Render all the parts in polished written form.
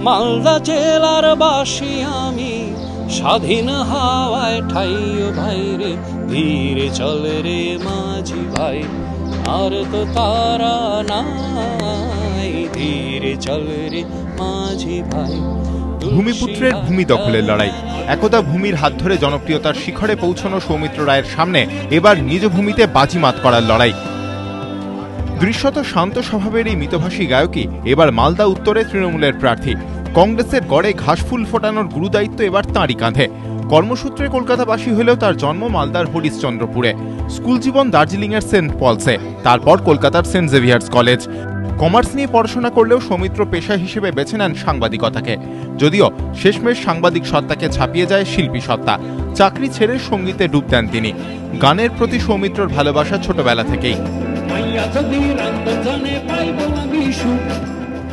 মালদা জেলার বাসী আমি, স্বাধীন হাওয়ায় ঠাইও ভাইরে, ধীরে চলে রে মাঝি ভাই, আর তো তারা নাই, ধীরে চলে রে মাঝি ভাই। ভূমিপুত্রের ভূমি দখলের লড়াই। একদা ভূমির হাত ধরে জনপ্রিয়তার শিখরে পৌঁছানো সৌমিত্র রায়ের সামনে এবার নিজ ভূমিতে বাজিমাত করার লড়াই। দৃশ্যত শান্ত স্বভাবের এই মিতভাষী গায়কই এবার মালদা উত্তরে তৃণমূলের প্রার্থী। কংগ্রেসের গড়ে ঘাসফুল ফোটানোর গুরুদায়িত্ব এবার তাঁরই কাঁধে। কর্মসূত্রে কলকাতাবাসী হলেও তার জন্ম মালদার হরিশ্চন্দ্রপুরে। স্কুল জীবন দার্জিলিংয়ের সেন্ট পলসে, তারপর কলকাতার সেন্ট জেভিয়ার্স কলেজ। কমার্স নিয়ে পড়াশোনা করলেও সৌমিত্র পেশা হিসেবে বেছে নেন সাংবাদিকতাকে। যদিও শেষমেশ সাংবাদিক সত্তাকে ছাপিয়ে যায় শিল্পী সত্তা। চাকরি ছেড়ে সঙ্গীতে ডুব দেন তিনি। গানের প্রতি সৌমিত্রর ভালোবাসা ছোটবেলা থেকেই।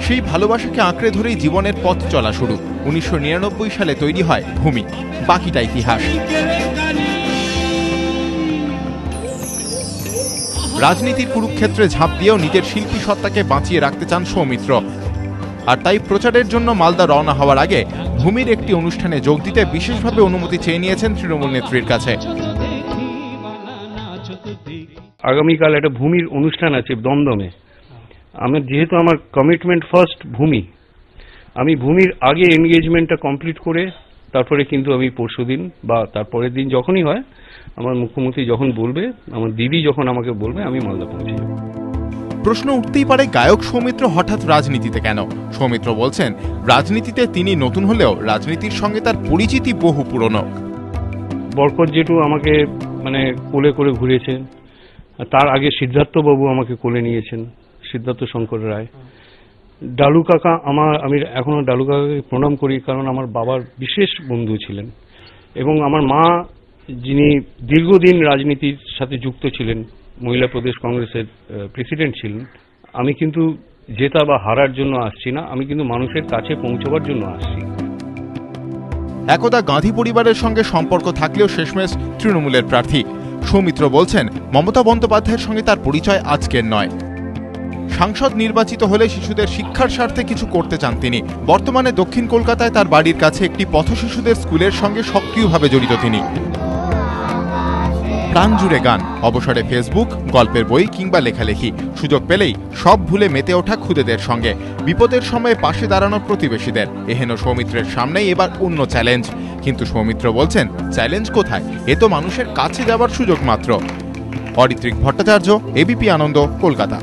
সেই ভালোবাসাকে আঁকড়ে ধরেই জীবনের পথ চলা শুরু। 1999 সালে তৈরি হয় ভূমি, বাকিটা ইতিহাস। রাজনীতির কুরুক্ষেত্রে ঝাঁপ দিয়েও নিজের শিল্পী সত্তাকে বাঁচিয়ে রাখতে চান সৌমিত্র। আর তাই প্রচারের জন্য মালদা রওনা হওয়ার আগে ভূমির একটি অনুষ্ঠানে যোগ দিতে বিশেষভাবে অনুমতি চেয়ে নিয়েছেন তৃণমূল নেত্রীর কাছে। আগামীকাল একটা ভূমির অনুষ্ঠান আছে দমদমে। যেহেতু আমার কমিটমেন্ট ফার্স্ট ভূমি, আমি ভূমির আগে এনগেজমেন্টটা কমপ্লিট করে তারপরে কিন্তু আমি পরশুদিন বা তারপরের দিন যখনই হয়, আমার মুখ্যমন্ত্রী যখন বলবে, আমার দিদি যখন আমাকে বলবে, আমি মালদা পৌঁছে যাব। প্রশ্ন উঠতেই পারে, গায়ক সৌমিত্র হঠাৎ রাজনীতিতে কেন? সৌমিত্র বলছেন, রাজনীতিতে তিনি নতুন হলেও রাজনীতির সঙ্গে তার পরিচিতি বহু পুরনো। বরকত জেঠু আমাকে কোলে করে ঘুরিয়েছেন, তার আগে সিদ্ধার্থ বাবু আমাকে কোলে নিয়েছেন, সিদ্ধার্থ শঙ্কর রায়। ডালু কাকা, আমি এখনো ডালু কাকাকে প্রণাম করি, কারণ আমার বাবার বিশেষ বন্ধু ছিলেন। এবং আমার মা, যিনি দীর্ঘদিন রাজনীতির সাথে যুক্ত ছিলেন, মহিলা প্রদেশ কংগ্রেসের প্রেসিডেন্ট ছিলেন। আমি কিন্তু জেতা বা হারার জন্য আসছি না, আমি কিন্তু মানুষের কাছে পৌঁছবার জন্য আসছি। একদা গাঁধী পরিবারের সঙ্গে সম্পর্ক থাকলেও শেষমেশ তৃণমূলের প্রার্থী। সৌমিত্র বলছেন, মমতা বন্দ্যোপাধ্যায়ের সঙ্গে তার পরিচয় আজকের নয়। সাংসদ নির্বাচিত হলে শিশুদের শিক্ষার স্বার্থে কিছু করতে চান তিনি। বর্তমানে দক্ষিণ কলকাতায় তার বাড়ির কাছে একটি পথশিশুদের স্কুলের সঙ্গে সক্রিয়ভাবে জড়িত তিনি। প্রাণ জুড়ে গান, অবসরে ফেসবুক, গল্পের বই কিংবা লেখালেখি, সুযোগ পেলেই সব ভুলে মেতে ওঠা খুদেদের সঙ্গে, বিপদের সময়ে পাশে দাঁড়ানো প্রতিবেশীদের। এহেন সৌমিত্রের সামনেই এবার অন্য চ্যালেঞ্জ। কিন্তু সৌমিত্র বলছেন, চ্যালেঞ্জ কোথায়? এ তো মানুষের কাছে যাবার সুযোগ মাত্র। অরিত্রিক ভট্টাচার্য, এবিপি আনন্দ, কলকাতা।